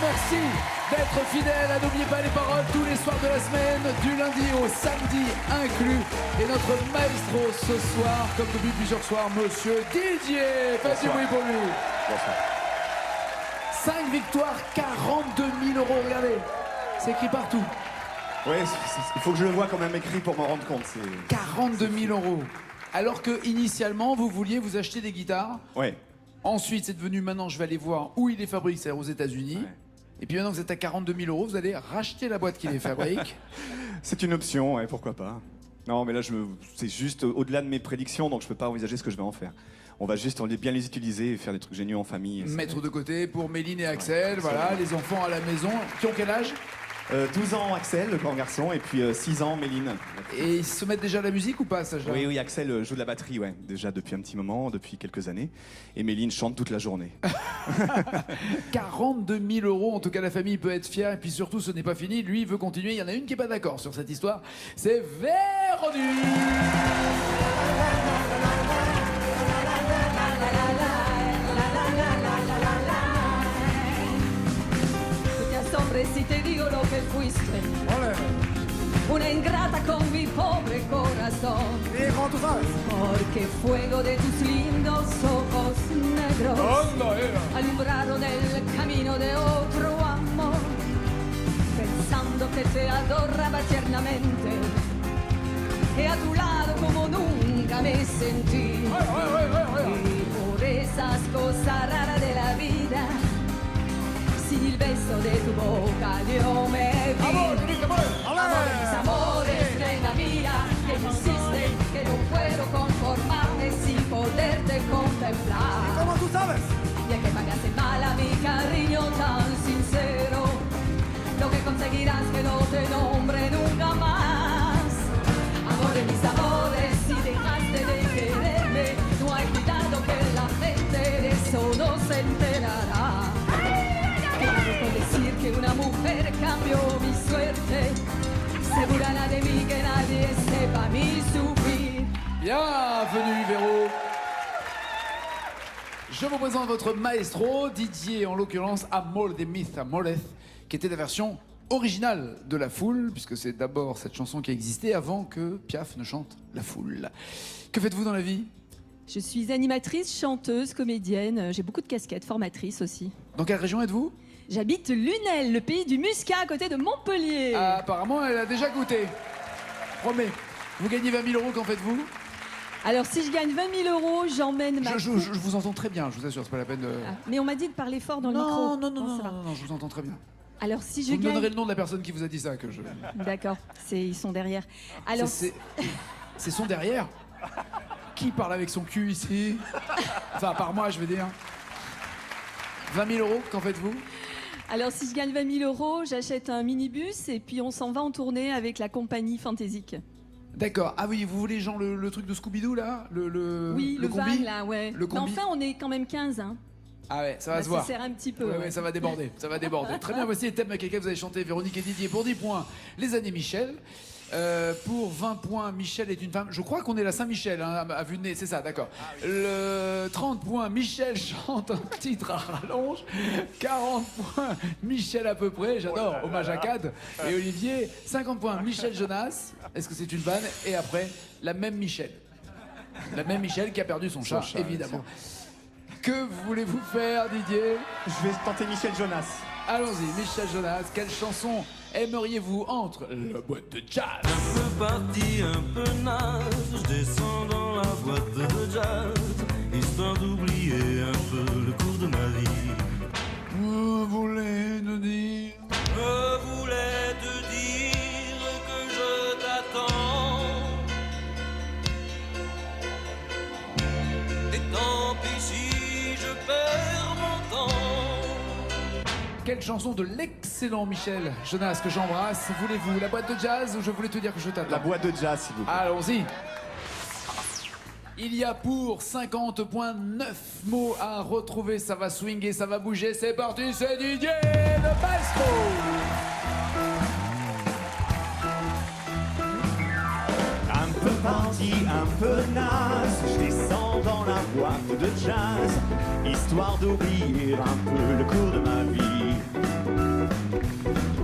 merci d'être fidèle. N'oubliez pas les paroles tous les soirs de la semaine, du lundi au samedi inclus. Et notre maestro ce soir, comme depuis plusieurs soirs, monsieur Didier. Faites du bruit pour lui. Bonsoir. 5 victoires, 42 000 euros. Regardez, c'est écrit partout. Ouais, il faut que je le vois quand même écrit pour m'en rendre compte. 42 000 euros. Alors que initialement, vous vouliez vous acheter des guitares. Ouais. Ensuite, c'est devenu maintenant, je vais aller voir où il les fabrique, c'est-à-dire aux États-Unis. Ouais. Et puis maintenant que vous êtes à 42 000 euros, vous allez racheter la boîte qui les fabrique. C'est une option, ouais, pourquoi pas. Non, mais là, c'est juste au-delà de mes prédictions, donc je peux pas envisager ce que je vais en faire. On va juste bien les utiliser et faire des trucs géniaux en famille. Mettre de côté pour Méline et Axel, voilà, les enfants à la maison. Qui ont quel âge? 12 ans Axel, le grand garçon, et puis 6 ans Méline. Et ils se mettent déjà à la musique ou pas, ça? Oui, oui, Axel joue de la batterie, ouais, déjà depuis un petit moment, depuis quelques années. Et Méline chante toute la journée. 42 000 euros, en tout cas la famille peut être fière. Et puis surtout, ce n'est pas fini, lui il veut continuer. Il y en a une qui n'est pas d'accord sur cette histoire, c'est Véronique. Si te digo lo que fuiste, una ingrata con mi pobre corazón, porque fuego de tus lindos ojos negros alumbraron el camino de otro amor, pensando que te adoraba tiernamente, que a tu lado como nunca me sentí, y por esas cosas raras de la vida, sin el beso de tu boca yo me vi. Amor de mis amores, reina mía, que me insiste, que no puedo conformarme sin poderte contemplar. ¿Cómo tú sabes? Ya que pagaste mal a mi cariño tan sincero, lo que conseguirás que no te nombre nunca más. Amor de mis amores, si dejaste de quererme, no hay cuidado que la gente de eso no se enterará. Decir que una mujer cambió mi suerte, segura de mí que nadie sepa mi sufrir. Bienvenue Véro. Je vous présente votre maestro, Didier, en l'occurrence Amor de mis amores, qui était la version originale de La Foule, puisque c'est d'abord cette chanson qui a existé avant que Piaf ne chante La Foule. Que faites-vous dans la vie? Je suis animatrice, chanteuse, comédienne, j'ai beaucoup de casquettes, formatrice aussi. Dans quelle région êtes-vous? J'habite Lunel, le pays du muscat à côté de Montpellier. Ah, apparemment, elle a déjà goûté. Promets. Vous gagnez 20 000 euros, qu'en faites-vous? Alors, si je gagne 20 000 euros, j'emmène ma... Je vous entends très bien, je vous assure, c'est pas la peine de... Ah, mais on m'a dit de parler fort dans le micro. Non, je vous entends très bien. Alors, si je vous me gagne... donnerez le nom de la personne qui vous a dit ça, que je... D'accord, ils sont derrière. Alors... C'est son derrière? Qui parle avec son cul ici? Enfin, à part moi, je veux dire. 20 000 euros, qu'en faites-vous? Alors, si je gagne 20 000 euros, j'achète un minibus et puis on s'en va en tournée avec la compagnie Fantaisique. D'accord. Ah oui, vous voulez genre le truc de Scooby-Doo, là? Oui, le combi van, là, ouais. Le combi. Mais enfin, on est quand même 15, hein. Ah ouais, ça va se voir. Ça sert un petit peu. Ouais, ça va déborder, ça va déborder. Très bien, voici les thèmes avec lesquels vous allez chanter, Véronique et Didier. Pour 10 points, les années Michel. Pour 20 points, Michel est une femme. Je crois qu'on est la Saint-Michel, hein, à vue de nez, c'est ça, d'accord. Le 30 points, Michel chante un titre à rallonge. 40 points, Michel à peu près, j'adore, hommage à Cad et Olivier. 50 points, Michel Jonas. Est-ce que c'est une vanne? Et après, la même Michel. La même Michel qui a perdu son chat, évidemment. Que voulez-vous faire, Didier? Je vais tenter Michel Jonas. Allons-y, Michel Jonas, quelle chanson aimeriez-vous entre la boîte de jazz? Un peu parti, un peu naze, je descends dans la boîte de jazz, histoire d'oublier un peu le cours de ma vie. Je voulais te dire... Je voulais te dire que je t'attends. Et tant pis si je perds mon temps. Quelle chanson de l'excellent Michel Jonas que j'embrasse voulez-vous? La boîte de jazz ou je voulais te dire que je t'attends? La boîte de jazz, s'il vous plaît. Allons-y. Il y a pour 50 points 9 mots à retrouver. Ça va swinguer, ça va bouger. C'est parti, c'est Didier le maestro. Un peu parti, un peu naze, je descends dans la boîte boîte de jazz, histoire d'oublier un peu le cours de ma vie.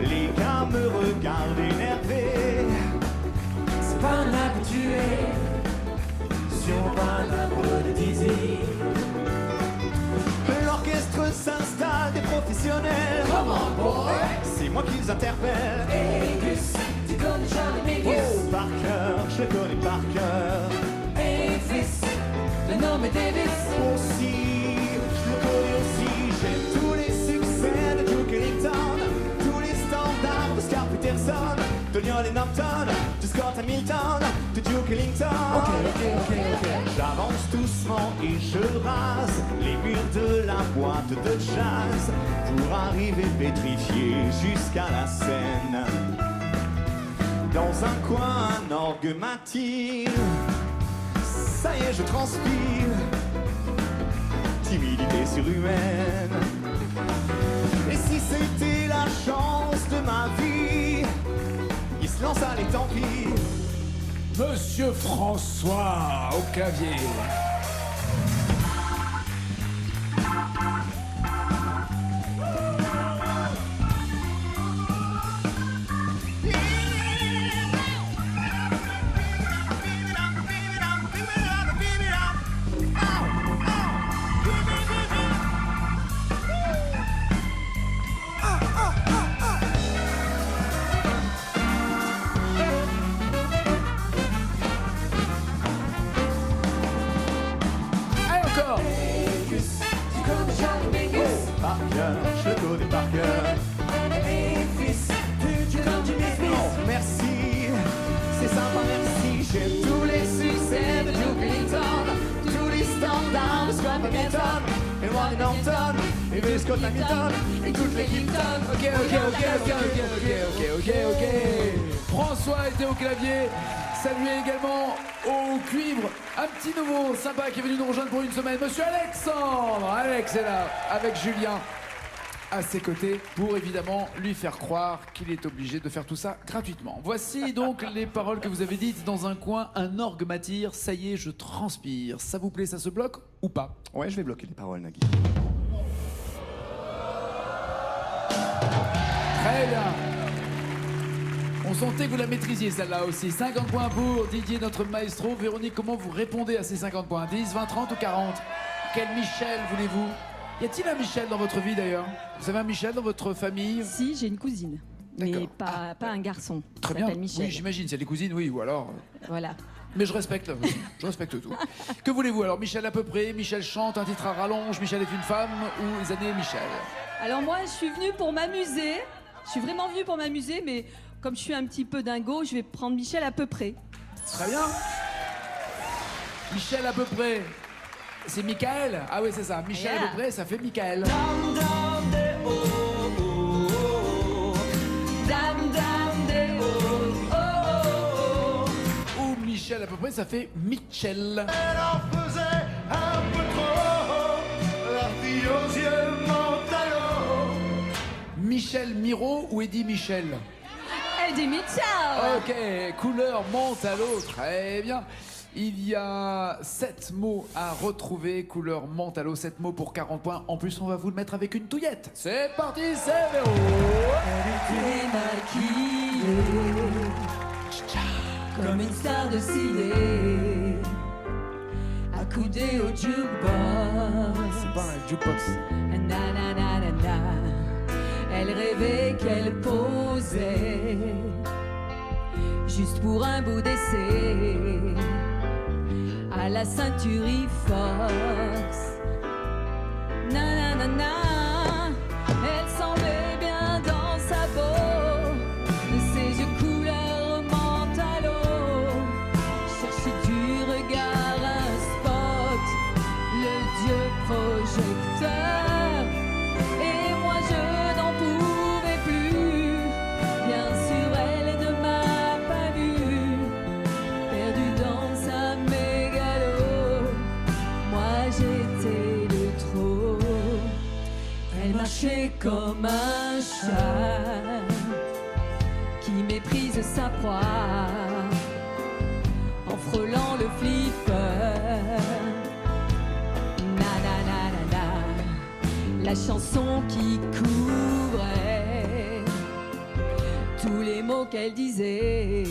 Les gars me regardent énervés. C'est pas un habitué sur un arbre de Dizzy. L'orchestre s'installe, des professionnels. C'est moi qui les interpelle. Et Gus, tu connais Charlie Mingus. Oh, par cœur, je le connais par cœur. Et Fils, le nom est Davis. Aussi, je le connais aussi. J'aime tous les succès de Duke Ellington, tous les standards de Oscar Peterson, de Lionel Hampton, de Scott Hamilton, de Duke Ellington. Ok. J'avance doucement et je rase les murs de la boîte de jazz pour arriver pétrifié jusqu'à la scène. Dans un coin, un orgue m'attire. Ça y est, je transpire. Timidité surhumaine. Et si c'était la chance de ma vie, il se lance, allez, tant pis. Monsieur François au clavier. Je le connais par cœur. Et Fils, tu connais Jimmy Smith. Oh, merci, c'est sympa, merci. J'aime tous les succès de Duke Ellington, tous les standards de Scott Hamilton, et Lionel Hampton, et Scott Hamilton, et toute l'équipe. Ok. François était au clavier. Saluez également au cuivre un petit nouveau sympa qui est venu nous rejoindre pour une semaine, Monsieur Alexandre. Alex est là avec Julien à ses côtés pour évidemment lui faire croire qu'il est obligé de faire tout ça gratuitement. Voici donc les paroles que vous avez dites dans un coin. Un orgue m'attire, ça y est, je transpire. Ça vous plaît, ça se bloque ou pas? Ouais, je vais bloquer les paroles, Nagui. Très bien. On sentait que vous la maîtrisiez celle-là aussi. 50 points pour Didier, notre maestro. Véronique, comment vous répondez à ces 50 points? 10, 20, 30 ou 40? Quel Michel voulez-vous? Y a-t-il un Michel dans votre vie d'ailleurs? Vous avez un Michel dans votre famille? Si, j'ai une cousine, mais D'accord. pas un garçon. Très Il bien. s'appelle Michel. Oui, j'imagine, c'est les cousines, oui, ou alors. Voilà. Mais je respecte tout. Que voulez-vous alors? Michel à peu près, Michel chante, un titre à rallonge, Michel est une femme ou les années Michel? Alors moi, je suis venue pour m'amuser. Je suis vraiment venue pour m'amuser, mais comme je suis un petit peu dingo, je vais prendre Michel à peu près. Très bien. Michel à peu près. C'est Michael? Ah oui, c'est ça. Michel Yeah. à peu près, ça fait Michael. Dam dam de oh oh oh. Dam dam de oh oh oh. Ou Michel à peu près, ça fait Mitchell. Elle en faisait un peu trop, la fille aux yeux mentalo. Michel Miro ou Eddie Michel? Eddie Mitchell. Ok, couleur monte à l'eau, très bien. Il y a 7 mots à retrouver, couleur monte à l'eau, 7 mots pour 40 points. En plus, on va vous le mettre avec une touillette. C'est parti, c'est Véro. Elle était maquillée comme une star de ciné, accoudée au jukebox. C'est pas un jukebox. Na, na, na, na, na. Elle rêvait qu'elle posait juste pour un bout d'essai à la ceinture Fox. Na na na na. Elle semblait bien dans sa peau, ses yeux couleur menthe à l'eau. Cherchait du regard un spot, le dieu projecteur. Et moi je n'en pouvais plus. Bien sûr elle ne m'a pas vu, perdue dans sa mégalo. Moi j'étais le trop. Elle marchait comme un chat qui méprise sa proie en frôlant le flipper. la chanson qui couvrait tous les mots qu'elle disait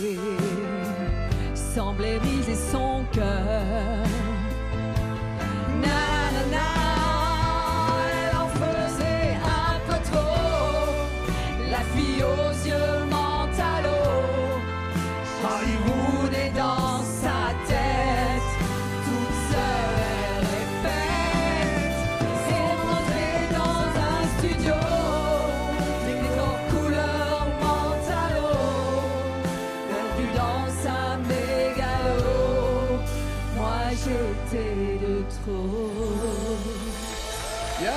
semblaient briser son cœur. Na na na, elle en faisait un peu trop, la fille aux yeux mentalo. Hollywood est dans sa tête, toute seule elle répète. C'est rentrée dans un studio, décor couleur mentalo, perdu dans sa mégalo. Moi j'étais de trop. Bien.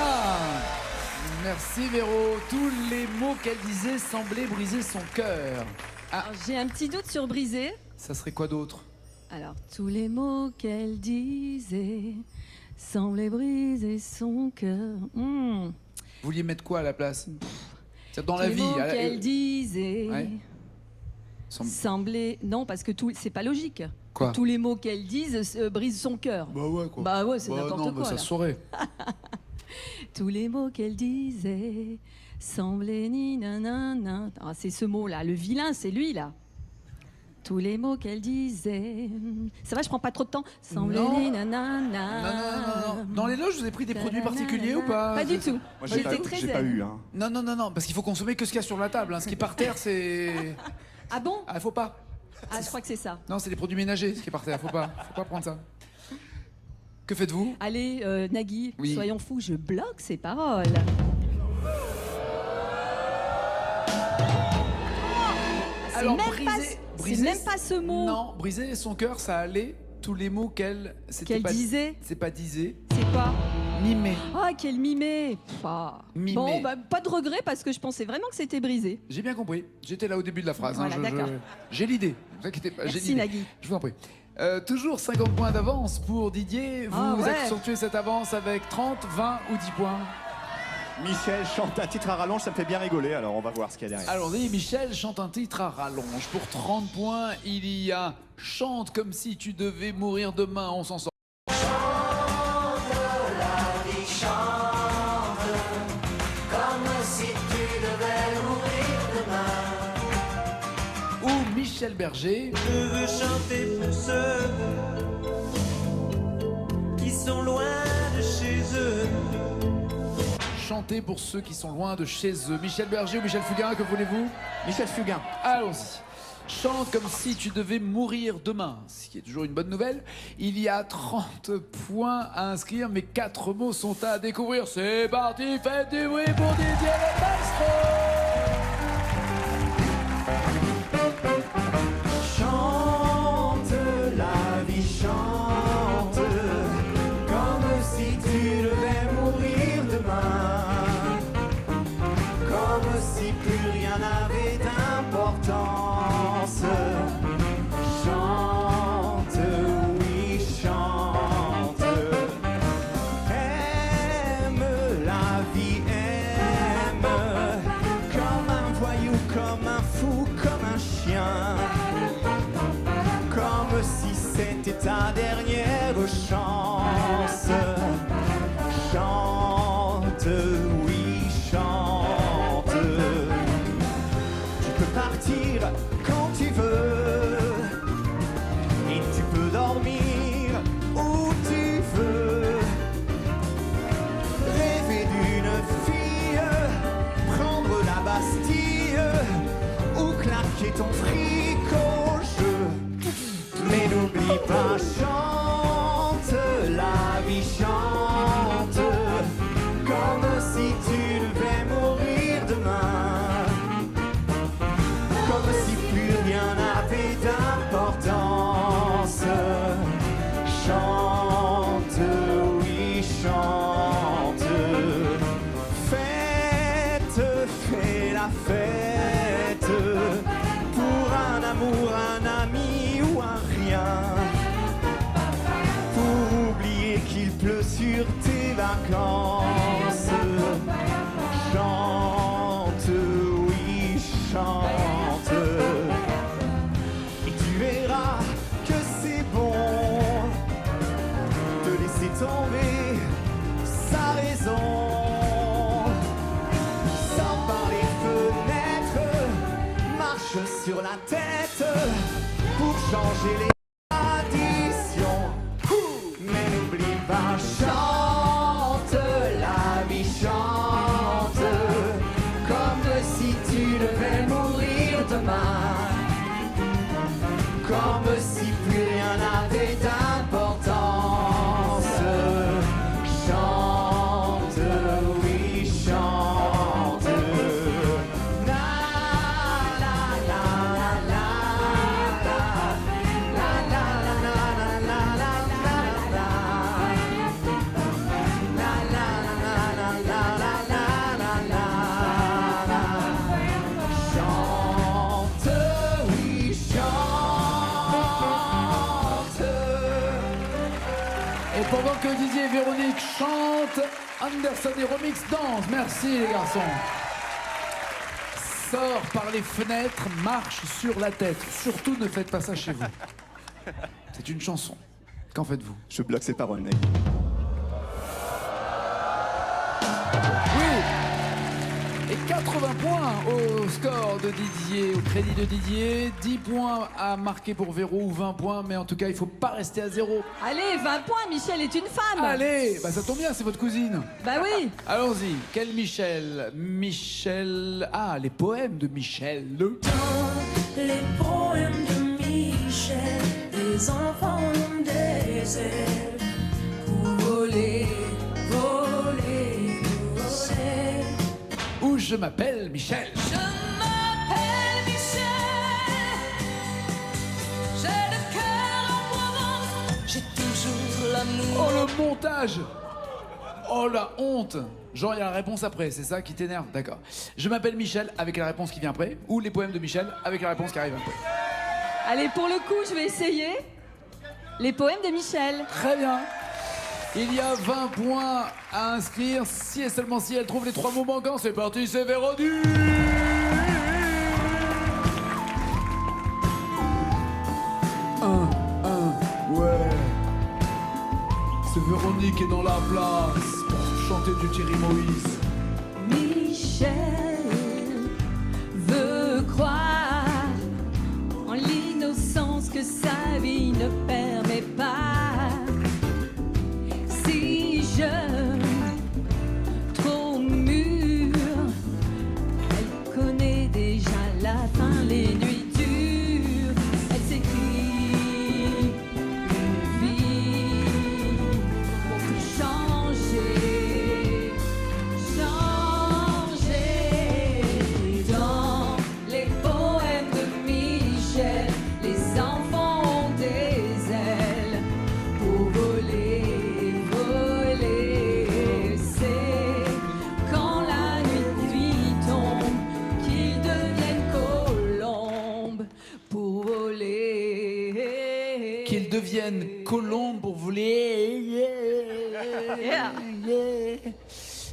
Merci Véro. Tous les mots qu'elle disait semblaient briser son cœur. Ah, Alors, j'ai un petit doute sur briser. ça serait quoi d'autre? Alors, tous les mots qu'elle disait semblaient briser son cœur. Vous vouliez mettre quoi à la place? C'est dans Tous la les vie. mots à la- qu'elle disait Ouais. Semble- semblaient... Non, parce que c'est pas logique. Quoi? Tous les mots qu'elle dise brisent son cœur. Bah ouais quoi. Bah ouais, c'est n'importe non, quoi. ça là. se saurait. Tous les mots qu'elle disait semblaient ni nanana. Ah, c'est ce mot-là. Le vilain, c'est lui, là. Tous les mots qu'elle disait. Ça va, je prends pas trop de temps. Semblaient Non. ni nanana. Non. Dans les loges, vous avez pris des produits particuliers ou pas? Pas du tout. Moi, J'étais très j'ai pas zen. eu. Hein. Non, parce qu'il faut consommer que ce qu'il y a sur la table. Hein. Ce qui est par terre, c'est. Ah bon? Ah, faut pas. Ah, je crois que c'est ça. Non, c'est des produits ménagers, ce qui est par terre. Faut pas prendre ça. Que faites-vous? Allez, Nagui, Oui. soyons fous, je bloque ces paroles. C'est Alors, même briser- pas, briser, c'est même pas ce mot Non, briser son cœur, ça allait. Tous les mots qu'elle. C'était qu'elle pas- disait. C'est pas disait. C'est quoi? Mimé. Ah, quel mimé. Pff, ah. Mimé. Bon, bah, pas de regret parce que je pensais vraiment que c'était brisé. J'ai bien compris. J'étais là au début de la phrase. hein. Voilà, d'accord. J'ai l'idée. Ne vous inquiétez pas. J'ai Merci l'idée. Nagui. Je vous en prie. Toujours 50 points d'avance pour Didier. Vous Ah ouais. accentuez cette avance avec 30, 20 ou 10 points. Michel chante un titre à rallonge, ça me fait bien rigoler, alors on va voir ce qu'il y a derrière. Allons-y, Michel chante un titre à rallonge. Pour 30 points, il y a Chante comme si tu devais mourir demain. On s'en sort. Ou Michel Berger. Je veux chanter pour ceux qui sont loin de chez eux. Chanter pour ceux qui sont loin de chez eux. Michel Berger ou Michel Fugain, que voulez-vous? Michel Fugain. Allons-y. Chante comme si tu devais mourir demain, ce qui est toujours une bonne nouvelle. Il y a 30 points à inscrire, mais 4 mots sont à découvrir. C'est parti, faites du bruit pour Didier le maestro. Chante, la vie chante, comme si tu devais mourir demain, comme si plus rien n'avait d'importance. Chante, oui, chante, aime la vie, aime, comme un voyou, comme un fou, comme un chien. Comme si c'était ta dernière chance. Chante, oui, chante. Tu peux partir quand tu veux. Et tu peux dormir où tu veux. Rêver d'une fille, prendre la Bastille ou claquer ton fric au jeu. Mais n'oublie pas, chante, la vie chante, comme si tu devais mourir demain, comme si plus rien n'avait d'importance. Chante, oui, chante, fais la fête, pour un amour, un ami ou un rien, pour oublier qu'il pleut sur tes vacances. Chante, oui, chante, et tu verras que c'est bon de laisser tomber sa raison. sur la tête pour changer les traditions. Mais n'oublie pas, chante, la vie chante, comme si tu devais mourir demain, comme si plus rien n'avait d'importance. Chante, oui, chante. La la la la la la la la la la la. Chante, oui, chante. Et pendant que Didier et Véronique chantent, Anderson et Romix dansent. Merci les garçons. Sors par les fenêtres, marche sur la tête. Surtout ne faites pas ça chez vous. C'est une chanson. Qu'en faites-vous? Je bloque ses paroles, mec. Oui. Et 80 points au score de Didier, au crédit de Didier. 10 points à marquer pour Véro ou 20 points, mais en tout cas, il ne faut pas rester à zéro. Allez, 20 points, Michel est une femme. Allez, bah ça tombe bien, c'est votre cousine. Bah oui. Allons-y. Quel Michel? Michel... Ah, les poèmes de Michel. Les poèmes de Michel, les enfants ont des ailes pour voler, voler, voler. Où je m'appelle Michel. Je m'appelle Michel, j'ai le cœur en Provence, j'ai toujours l'amour. Oh, le montage. Oh, la honte. Genre, il y a la réponse après, c'est ça qui t'énerve? D'accord. Je m'appelle Michel avec la réponse qui vient après, ou les poèmes de Michel avec la réponse qui arrive après. Allez, pour le coup, je vais essayer. Les poèmes de Michel. Très bien. Il y a 20 points à inscrire, si et seulement si elle trouve les 3 mots manquants. C'est parti, c'est Véronique. Ouais. C'est Véronique qui est dans la place pour chanter du Thierry Moïse. Michel veut croire en l'innocence que sa vie ne permet pas. Si jeune, trop mûre, elle connaît déjà la fin, les nuits dures. Elle s'écrit une vie pour tout changer, changer. Dans les poèmes de Michel, les enfants ont des ailes pour voler, voler. C'est quand la nuit tombe qu'ils deviennent colombes pour voler. Qu'ils deviennent colombes pour voler. Yeah.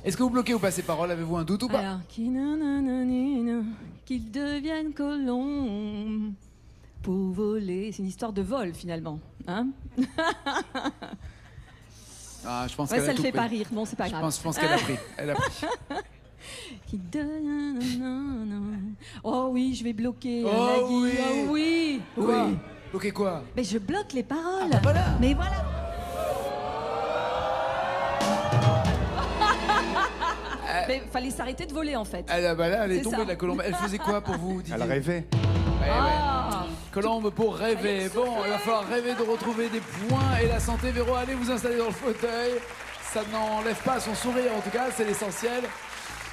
Est-ce que vous bloquez ou pas ces paroles? Avez-vous un doute ou pas? Alors, qu'ils deviennent colombes pour voler. C'est une histoire de vol finalement, hein? Ah, je pense Ouais, qu'elle ça a le tout fait pris. pas rire. Bon, c'est pas Je grave. pense qu'elle a pris. Elle a pris. Qu'ils deviennent... Oh oui, je vais bloquer. Oh Nagui. oui. Oh oui. Quoi? Ok, quoi? Mais je bloque les paroles. bah voilà. Mais voilà. Mais fallait s'arrêter de voler en fait. Elle, bah là, elle est C'est tombée ça. de la colombe. Elle faisait quoi pour vous, Didier? Elle rêvait. Ouais, ouais. Ah. Colombe pour rêver. Bon, il va falloir rêver de retrouver des points et la santé. Véro, allez vous installer dans le fauteuil. Ça n'enlève pas son sourire, en tout cas, c'est l'essentiel.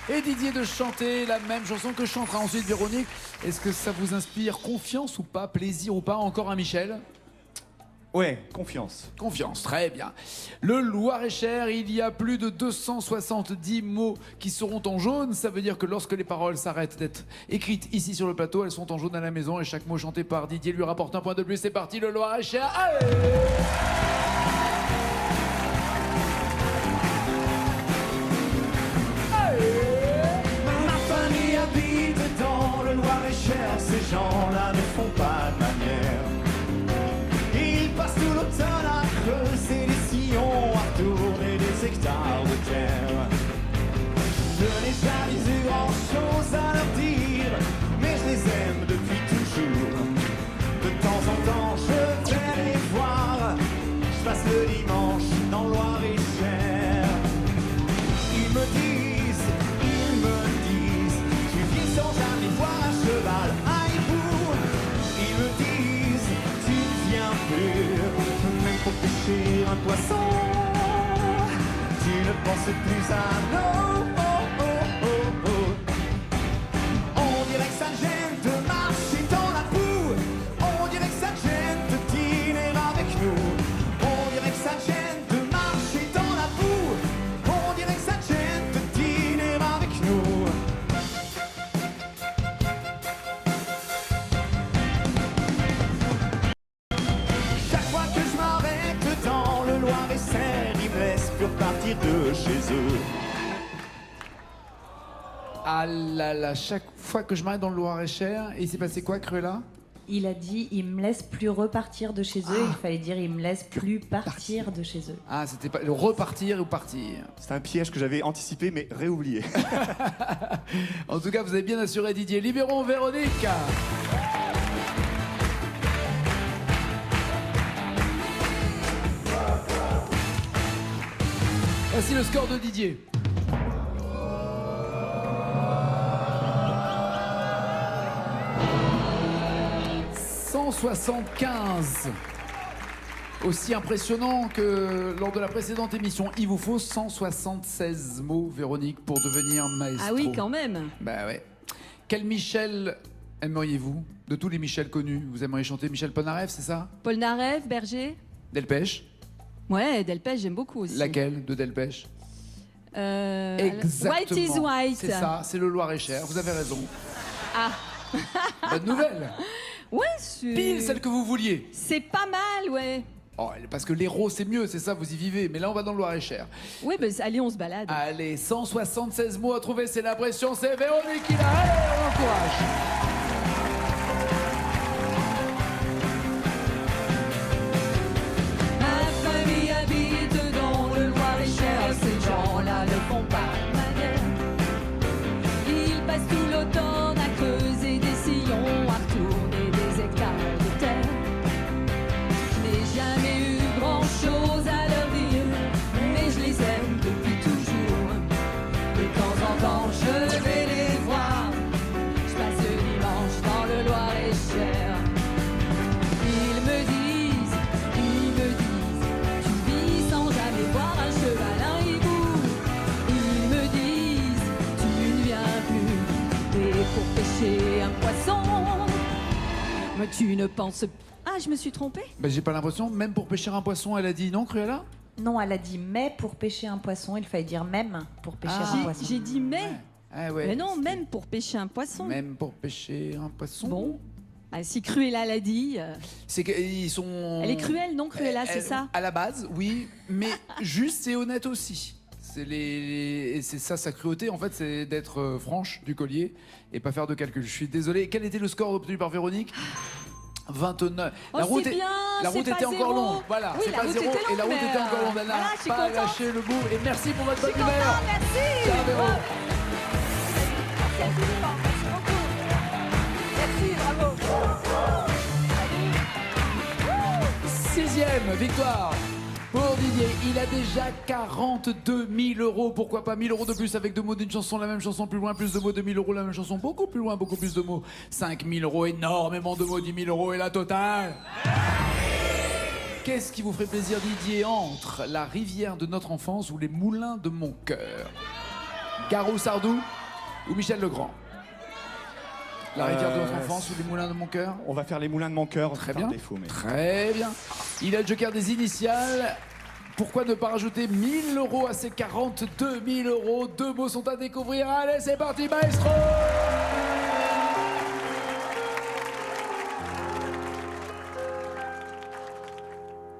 Et Didier de chanter la même chanson que chantera ensuite Véronique. Est-ce que ça vous inspire confiance ou pas, plaisir ou pas? Encore un Michel? Ouais, confiance. Confiance, très bien. Le Loir-et-Cher, il y a plus de 270 mots qui seront en jaune. Ça veut dire que lorsque les paroles s'arrêtent d'être écrites ici sur le plateau, elles sont en jaune à la maison et chaque mot chanté par Didier lui rapporte un point de plus. C'est parti, le Loir-et-Cher. Allez! Ma famille habite dans le Loir-et-Cher. Ces gens-là ne font pas de manière. Ils passent tout l'automne à creuser des sillons, à tourner des hectares de terre. Je n'ai jamais eu grand-chose à leur dire, mais je les aime depuis toujours. pense plus à l'eau. On dirait que ça te gêne de marcher dans la boue. On dirait que ça te gêne de dîner avec nous. On dirait que ça te gêne de marcher dans la boue. On dirait que ça te gêne de dîner avec nous. Chaque fois que je m'arrête dans le Loir-et-Cher, ils me laissent plus repartir de chez eux. Ah là là, chaque fois que je m'arrête dans le Loir-et-Cher, et il s'est passé quoi, Cruella? Il a dit il me laisse plus repartir de chez eux. Il fallait dire il me laisse plus partir de chez eux. Ah, c'était pas le repartir ou partir. C'est un piège que j'avais anticipé mais réoublié. En tout cas, vous avez bien assuré Didier. Libérons Véronique. Voici le score de Didier. « 175 ». Aussi impressionnant que lors de la précédente émission. Il vous faut 176 mots, Véronique, pour devenir maestro. Ah oui, quand même. Bah ouais. Quel Michel aimeriez-vous? De tous les Michel connus, vous aimeriez chanter Michel Polnareff, c'est ça? Polnareff, Berger. Delpech? Ouais, Delpech, j'aime beaucoup aussi. Laquelle de Delpech? Exactement. White is white. C'est ça, c'est le Loir-et-Cher, vous avez raison. Ah. Bonne nouvelle. Ouais, c'est... Pile celle que vous vouliez. C'est pas mal, ouais. Oh, parce que l'Hérault, c'est mieux, c'est ça, vous y vivez. Mais là, on va dans le Loir-et-Cher. Oui, bah, allez, on se balade. Allez, 176 mots à trouver, c'est l'impression. C'est Véronique qui l'a. Allez, on l'encourage. Ma famille habite dans le Loir-et-Cher. Ces gens-là ne font pas ma guerre. Ils passent tout l'automne à creuser des sillons, à retourner des hectares de terre. Je n'ai jamais eu grand-chose à leur dire, mais je les aime depuis toujours. De temps en temps, je vais les voir. Je passe le dimanche dans le Loir-et-Cher. Ils me disent, tu vis sans jamais voir un cheval, un hibou. Ils me disent, tu ne viens plus, et pour pêcher un poisson. Mais tu ne penses pas. Ah, je me suis trompée? Bah, j'ai pas l'impression, même pour pêcher un poisson, elle a dit non, Cruella? Non, elle a dit mais pour pêcher un poisson. Il fallait dire même pour pêcher un poisson. J'ai dit mais. Ah ouais. Mais non, même pour pêcher un poisson. Même pour pêcher un poisson. Bon. Ah, si Cruella l'a dit. C'est qu'ils sont. Elle est cruelle, non, Cruella, c'est ça? À la base, oui, mais juste et honnête aussi. C'est et c'est ça sa cruauté, en fait, c'est d'être franche du collier et pas faire de calcul. Je suis désolé. Quel était le score obtenu par Véronique? 29. Oh, la route, c'est bien, la route c'est pas était encore zéro. longue. Voilà, Oui, c'est la pas route zéro. était Et la longue, route mais, était encore longue. Elle n'a voilà, je suis pas contente. lâché le bout. Et merci pour votre bonne humeur. Merci. Ciao, Véro. Merci, bravo. Sixième victoire pour Didier. Il a déjà 42 000 euros. Pourquoi pas 1000 euros de plus avec deux mots d'une chanson, la même chanson plus loin, plus de mots, 2000 euros, la même chanson, beaucoup plus loin, beaucoup plus de mots. 5000 euros, énormément de mots, 10 000 euros et la totale. Qu'est-ce qui vous ferait plaisir, Didier, entre la rivière de notre enfance ou les moulins de mon cœur? Garou Sardou ou Michel Legrand? La rivière de notre enfance ou les moulins de mon cœur? On va faire les moulins de mon cœur. Très par bien. défaut, mais... Très bien. Il a le joker des initiales. Pourquoi ne pas rajouter 1000 euros à ces 42 000 euros? Deux mots sont à découvrir. Allez, c'est parti, maestro!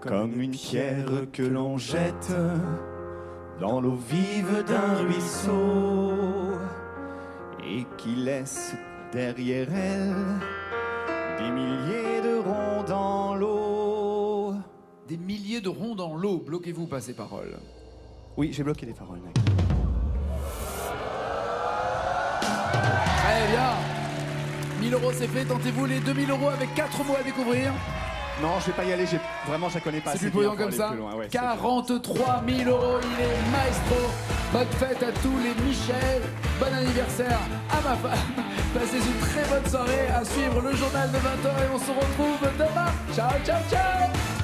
Comme une pierre que l'on jette dans l'eau vive d'un ruisseau et qui laisse derrière elle des milliers de ronds dans l'eau. Des milliers de ronds dans l'eau. Bloquez-vous pas ces paroles. Oui, j'ai bloqué les paroles, mec. Très bien. 1000 euros, c'est fait. Tentez-vous les 2000 euros avec 4 mots à découvrir. Non, je vais pas y aller, vraiment je la connais pas C'est assez plus bien brillant pour comme aller ça. plus loin. Ouais, 43 000 euros, il est maestro. Bonne fête à tous les Michel. Bon anniversaire à ma femme. Passez une très bonne soirée. À suivre le journal de 20h et on se retrouve demain. Ciao, ciao, ciao.